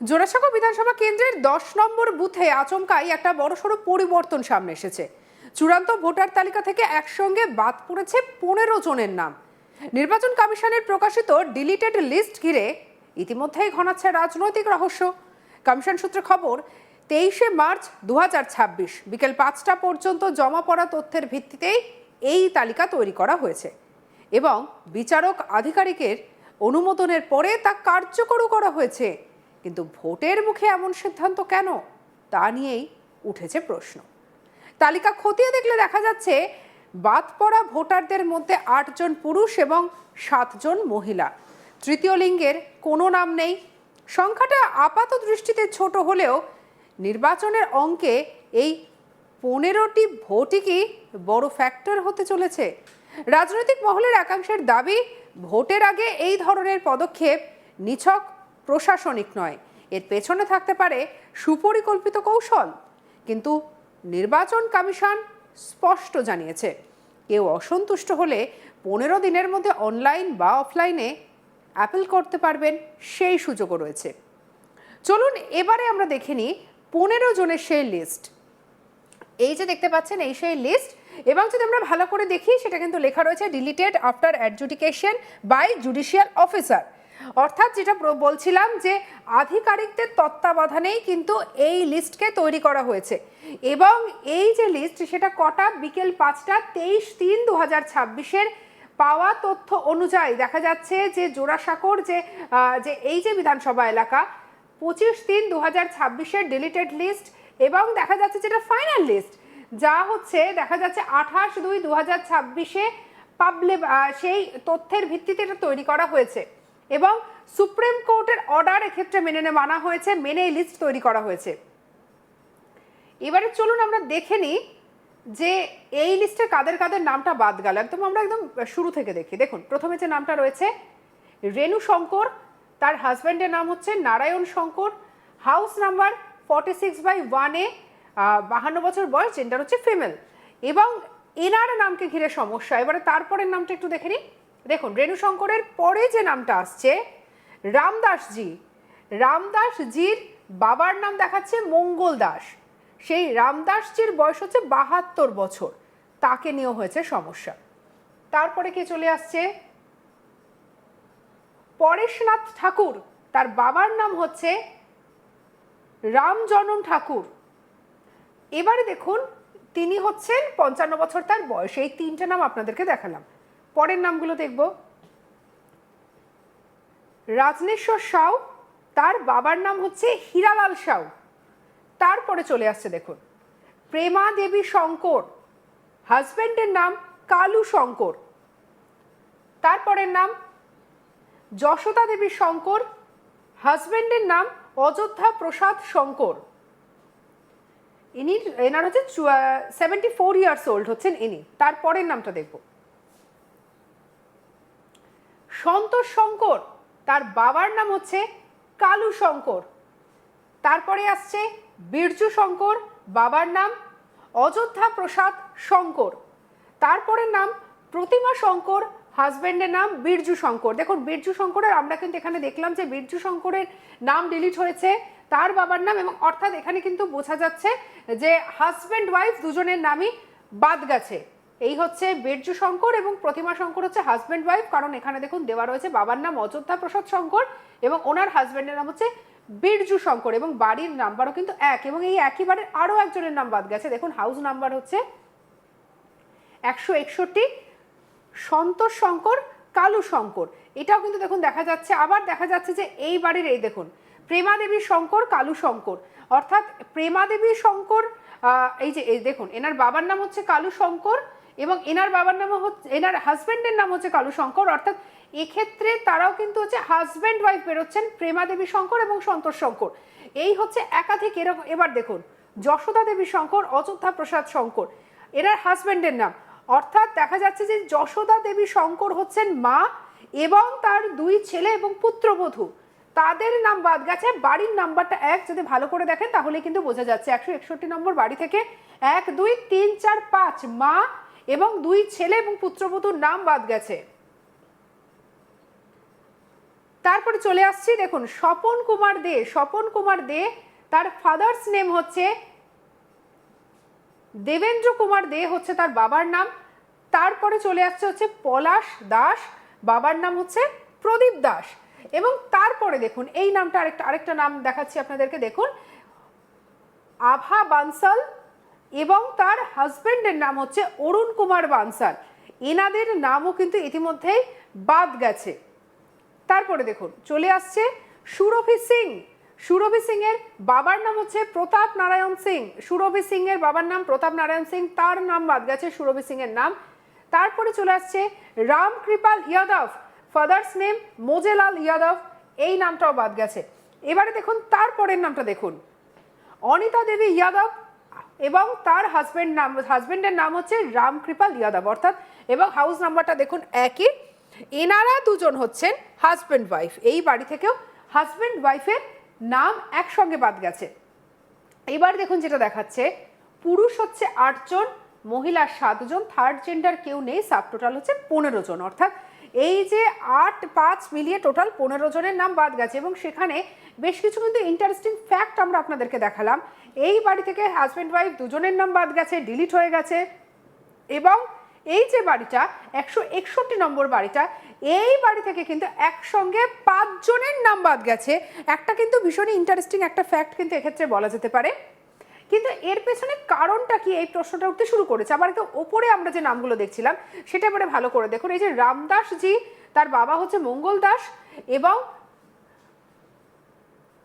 জোড়াসাঁকো বিধানসভা কেন্দ্রের 10 নম্বর বুথে আচমকাই একটা বড়সড় পরিবর্তন সামনে এসেছে। চূড়ান্ত ভোটার তালিকা থেকে একসঙ্গে বাদ পড়েছে 15 জনের নাম। নির্বাচন কমিশনের প্রকাশিত ডিলিটেড লিস্ট ঘিরে ইতিমধ্যেই ঘনাচ্ছে রাজনৈতিক রহস্য। কমিশন সূত্রে খবর, 23শে মার্চ 2026 বিকেল 5টা পর্যন্ত জমা পড়া তথ্যের ভিত্তিতেই এই তালিকা তৈরি করা হয়েছে এবং বিচারক আধিকারিকের অনুমোদনের পরে তা কার্যকরও করা হয়েছে। কিন্তু ভোটের মুখে এমন সিদ্ধান্ত কেন, তা নিয়েই উঠেছে প্রশ্ন। তালিকা খতিয়ে দেখলে দেখা যাচ্ছে বাদ পড়া ভোটারদের মধ্যে 8 জন পুরুষ এবং 7 জন মহিলা। তৃতীয় লিঙ্গের কোনো নাম নেই। সংখ্যাটা আপাত দৃষ্টিতে ছোট হলেও নির্বাচনের অঙ্কে এই 15টি ভোটই কি বড় ফ্যাক্টর হতে চলেছে। রাজনৈতিক মহলের একাংশের দাবি, ভোটের আগে এই ধরনের পদক্ষেপ নিছক প্রশাসনিক নয়, এর পেছনে থাকতে পারে সুপরিকল্পিত কৌশল। কিন্তু নির্বাচন কমিশন স্পষ্ট জানিয়েছে, কেউ অসন্তুষ্ট হলে 15 দিনের মধ্যে অনলাইন বা অফলাইনে অ্যাপিল করতে পারবেন, সেই সুযোগও রয়েছে। চলুন এবারে আমরা দেখে নিই 15 জনের সেই লিস্ট। এই যে দেখতে পাচ্ছেন, এই সেই লিস্ট, এবং যদি আমরা ভালো করে দেখি সেটা কিন্তু লেখা রয়েছে deleted after adjudication by judicial officer. অর্থাৎ যেটা বলছিলাম যে আধিকারিকদের তত্ত্বাবধানেই কিন্তু এই লিস্টকে তৈরি করা হয়েছে। এবং এই যে লিস্ট, সেটা কটা, বিকেল 5টা 23/3/2026 পাওয়া তথ্য অনুযায়ী দেখা যাচ্ছে যে জোড়াসাঁকোর যে এই যে বিধানসভা এলাকা 25/3/2026 ডিলিটেড লিস্ট, এবং দেখা যাচ্ছে যেটা ফাইনাল লিস্ট যা হচ্ছে দেখা যাচ্ছে 28/2/2026 পাবলিক, সেই তথ্যের ভিত্তিতে এটা তৈরি করা হয়েছে এবং সুপ্রিম কোর্টের অর্ডার এক্ষেত্রে মানা হয়েছে, মেনে এই লিস্ট তৈরি করা হয়েছে। এবারে চলুন আমরা দেখে নিই যে এই লিস্টে কাদের কাদের নামটা বাদ গেল। আমরা একদম শুরু থেকে দেখি। দেখুন, প্রথমে যে নামটা রয়েছে রেণু শঙ্কর, তার হাজব্যান্ডের নাম হচ্ছে Narayan Shankar, house number 46/1A, 52 বছর বয়স, জেন্ডার হচ্ছে ফিমেল, এবং এনার নামকে ঘিরে সমস্যা। এবারে তারপরের নামটা একটু দেখে নিই। দেখুন, রেণু শঙ্করের পরে যে নামটা আসছে রামদাসজি। রামদাসজির বাবার নাম দেখাচ্ছে মঙ্গল দাস। সেই রামদাসজির বয়স হচ্ছে 72 বছর, তাকে নিয়েও হয়েছে সমস্যা। তারপরে কে চলে আসছে পরেশনাথ ঠাকুর, তার বাবার নাম হচ্ছে রামজনম ঠাকুর। এবারে দেখুন, তিনি হচ্ছেন 55 বছর তার বয়স। এই 3টে নাম আপনাদেরকে দেখালাম। পরের নামগুলো দেখব। রাজনেশ্বর সাউ, তার বাবার নাম হচ্ছে হীরালাল সাউ। তারপরে চলে আসছে দেখুন প্রেমা দেবী শঙ্কর, হাজব্যান্ডের নাম কালু শঙ্কর। তারপরের নাম যশোদা দেবী শঙ্কর, হাজব্যান্ডের নাম অযোধ্যা প্রসাদ শঙ্কর। এনার হচ্ছে 74 ইয়ার্স ওল্ড হচ্ছেন ইনি। তারপরের নামটা দেখব সন্তোষ শঙ্কর, তার বাবার নাম হচ্ছে কালু শঙ্কর। তারপরে আসছে বিরজু শঙ্কর, বাবার নাম অযোধ্যা প্রসাদ শঙ্কর। তারপরের নাম প্রতিমা শঙ্কর, হাজব্যান্ডের নাম বিরজু শঙ্কর। দেখুন, বিরজু শঙ্করের আমরা কিন্তু এখানে দেখলাম যে বিরজু শঙ্করের নাম ডিলিট হয়েছে, তার বাবার নাম, এবং অর্থাৎ এখানে কিন্তু বোঝা যাচ্ছে যে হাজব্যান্ড ওয়াইফ দুজনের নামই বাদ গেছে। এই হচ্ছে বিরজু শঙ্কর এবং প্রতিমা শঙ্কর হচ্ছে হাজব্যান্ড ওয়াইফ, কারণ এখানে দেখুন দেওয়া রয়েছে বাবার নাম অযোধ্যা প্রসাদ শঙ্কর এবং ওনার হাজব্যান্ডের নাম হচ্ছে বিরজু শঙ্কর, এবং বাড়ির নাম্বারও কিন্তু এক, এবং এই একই বাড়ির আরও একজনের নাম বাদ গেছে। দেখুন, হাউস নাম্বার হচ্ছে 161, সন্তোষ শঙ্কর, কালু শঙ্কর। এটাও কিন্তু দেখুন দেখা যাচ্ছে। আবার দেখা যাচ্ছে যে এই বাড়ির, এই দেখুন প্রেমা দেবী শঙ্কর, কালু শঙ্কর, অর্থাৎ প্রেমা দেবী শঙ্কর, এই যে এই দেখুন এনার বাবার নাম হচ্ছে কালু শঙ্কর এবং এনার বাবার নাম হচ্ছে, এনার হাজব্যান্ডের নাম হচ্ছে কালু শঙ্কর, অর্থাৎ এক্ষেত্রে তারাও কিন্তু হচ্ছে হাজব্যান্ড ওয়াইফ বেরোচ্ছেন, প্রেমা দেবী শঙ্কর এবং সন্তোষ শঙ্কর। এই হচ্ছে একাধিক এরকম। এবার দেখুন যশোদা দেবী শঙ্কর, অযোধ্যা প্রসাদ শঙ্কর, এনার হাজব্যান্ডের নাম, অর্থাৎ দেখা যাচ্ছে যে যশোদা দেবী শঙ্কর হচ্ছেন মা এবং তার 2 ছেলে এবং পুত্রবধূ, তাদের নাম বাদ গেছে। বাড়ির নাম্বারটা 1, যদি ভালো করে দেখেন তাহলে কিন্তু বোঝা যাচ্ছে 161 নম্বর বাড়ি থেকে 1, 2, 3, 4, 5 মা এবং 2 ছেলে এবং পুত্রবধূর নাম বাদ গেছে। তারপরে চলে আসছি, দেখুন স্বপন কুমার দে। স্বপন কুমার দে, তার ফাদার্স নেম হচ্ছে দেবেন্দ্র কুমার দে, হচ্ছে তার বাবার নাম। তারপরে চলে আসছে হচ্ছে পলাশ দাস, বাবার নাম হচ্ছে প্রদীপ দাস। এবং তারপরে দেখুন এই নামটা আরেকটা নাম দেখাচ্ছি আপনাদেরকে, দেখুন আভা বানসাল এবং তার হাজবেন্ডের নাম হচ্ছে অরুণ কুমার বানসাল। এনাদের নামও কিন্তু ইতিমধ্যেই বাদ গেছে। তারপরে দেখুন চলে আসছে সুরভি সিং। সুরভি সিং এর বাবার নাম হচ্ছে প্রতাপ নারায়ণ সিং। সুরভি সিং এর বাবার নাম প্রতাপ নারায়ণ সিং, তার নাম বাদ গেছে, সুরভি সিং এর নাম। তারপরে চলে আসছে রাম কৃপাল ইয়াদব, ফাদার্স নেম মোজেলাল ইয়াদব, এই নামটাও বাদ গেছে। এবারে দেখুন তারপরের নামটা দেখুন, অনিতা দেবী ইয়াদব এবং তার হাজবেন্ডের নাম হচ্ছে রামকৃপাল ইয়াদব, অর্থাৎ এবং হাউস নাম্বারটা দেখুন একই। এনারা দুজন হচ্ছেন হাজব্যান্ড ওয়াইফ। এই বাড়ি থেকেও হাজব্যান্ড ওয়াইফের নাম একসঙ্গে বাদ গেছে। এবার দেখুন যেটা দেখাচ্ছে, পুরুষ হচ্ছে 8 জন, মহিলা 7 জন, থার্ড জেন্ডার কেউ নেই, সাব টোটাল হচ্ছে 15 জন। অর্থাৎ এই যে 8-5 মিলিয়ে টোটাল 15 জনের নাম বাদ গেছে। এবং সেখানে বেশ কিছু কিন্তু ইন্টারেস্টিং ফ্যাক্ট আমরা আপনাদেরকে দেখালাম। এই বাড়ি থেকে হাজব্যান্ড ওয়াইফ দুজনের নাম বাদ গেছে, ডিলিট হয়ে গেছে। এবং এই যে বাড়িটা 161 নম্বর বাড়িটা, এই বাড়ি থেকে কিন্তু একসঙ্গে 5 জনের নাম বাদ গেছে। একটা কিন্তু ভীষণই ইন্টারেস্টিং একটা ফ্যাক্ট কিন্তু এক্ষেত্রে বলা যেতে পারে। কিন্তু এর পেছনে কারণটা কি, এই প্রশ্নটা উঠতে শুরু করেছে। আবার একটু ওপরে আমরা যে নামগুলো দেখছিলাম সেটা এবারে ভালো করে দেখুন। এই যে রামদাস জি, তার বাবা হচ্ছে মঙ্গল দাস,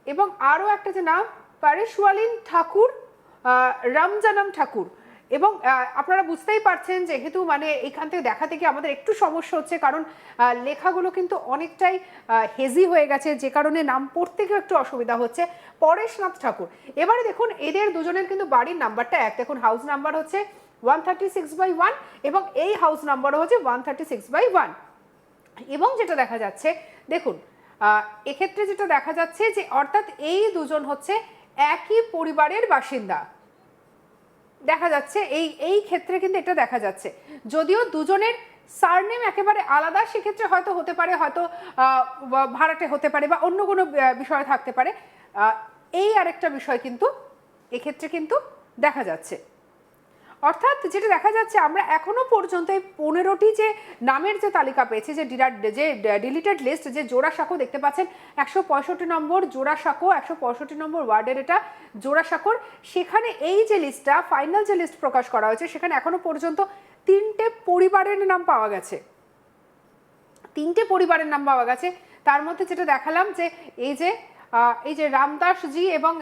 এবং আরও একটা যে নাম পারেশওয়ালিন ঠাকুর, রামজানাম ঠাকুর। এবং আপনারা বুঝতেই পারছেন যেহেতু মানে এইখান থেকে দেখা থেকে আমাদের একটু সমস্যা হচ্ছে, কারণ লেখাগুলো কিন্তু অনেকটাই হেজি হয়ে গেছে, যে কারণে নাম পড়তে গিয়ে একটু অসুবিধা হচ্ছে। পরেশনাথ ঠাকুর। এবারে দেখুন এদের দুজনের কিন্তু বাড়ির নাম্বারটা এক। দেখুন হাউস নাম্বার হচ্ছে 136/1 এবং এই হাউস নাম্বারও হচ্ছে 136/1। এবং যেটা দেখা যাচ্ছে দেখুন, এক্ষেত্রে যেটা দেখা যাচ্ছে যে অর্থাৎ এই দুজন হচ্ছে একই পরিবারের বাসিন্দা দেখা যাচ্ছে। এই ক্ষেত্রে কিন্তু এটা দেখা যাচ্ছে, যদিও দুজনের সারনেম একেবারে আলাদা, সেক্ষেত্রে হয়তো হতে পারে, হয়তো ভাড়াটে হতে পারে বা অন্য কোনো বিষয় থাকতে পারে। এই আরেকটা বিষয় কিন্তু এক্ষেত্রে কিন্তু দেখা যাচ্ছে। অর্থাৎ যেটা দেখা যাচ্ছে, আমরা এখনো পর্যন্ত এই 15টি যে নামের যে তালিকা পেয়েছি, যে ডিলিটেড লিস্ট, যে জোড়াসাঁকো দেখতে পাচ্ছেন 165 নম্বর জোড়াসাঁকো, 165 নম্বর ওয়ার্ডের এটা জোড়াসাঁকোর, সেখানে এই যে লিস্টটা ফাইনাল যে লিস্ট প্রকাশ করা হয়েছে সেখানে এখনো পর্যন্ত 3টে পরিবারের নাম পাওয়া গেছে। 3টে পরিবারের নাম পাওয়া গেছে। তার মধ্যে যেটা দেখালাম যে এই যে রামদাস জি এবং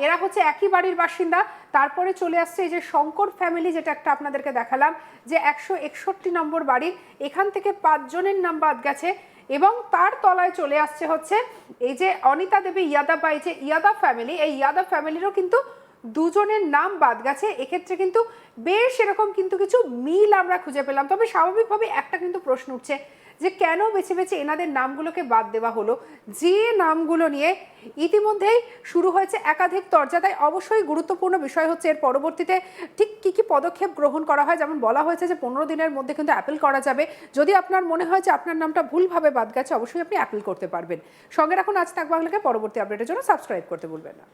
এরা হচ্ছে একই বাড়ির বাসিন্দা। তারপরে চলে আসছে এই যে শঙ্কর ফ্যামিলি, যেটা একটা আপনাদেরকে দেখালাম যে 161 নম্বর বাড়ির, এখান থেকে 5 জনের নাম বাদ গেছে। এবং তার তলায় চলে আসছে হচ্ছে এই যে অনিতা দেবী ইয়াদব বা এই যে ইয়াদব ফ্যামিলি, এই ইয়াদব ফ্যামিলিরও কিন্তু 2 জনের নাম বাদ গেছে। এক্ষেত্রে কিন্তু বেশ এরকম কিন্তু কিছু মিল আমরা খুঁজে পেলাম। তবে স্বাভাবিকভাবে একটা কিন্তু প্রশ্ন উঠছে যে কেন বেছে বেছে এনাদের নামগুলোকে বাদ দেওয়া হলো, যে নামগুলো নিয়ে ইতিমধ্যেই শুরু হয়েছে একাধিক চর্চা। তাই অবশ্যই গুরুত্বপূর্ণ বিষয় হচ্ছে এর পরবর্তীতে ঠিক কী পদক্ষেপ গ্রহণ করা হয়। যেমন বলা হয়েছে যে 15 দিনের মধ্যে কিন্তু অ্যাপিল করা যাবে। যদি আপনার মনে হয় যে আপনার নামটা ভুলভাবে বাদ গেছে, অবশ্যই আপনি অ্যাপিল করতে পারবেন। সঙ্গে রাখুন আজ তাক বাংলাকে, পরবর্তী আপডেটের জন্য সাবস্ক্রাইব করতে ভুলবেন না।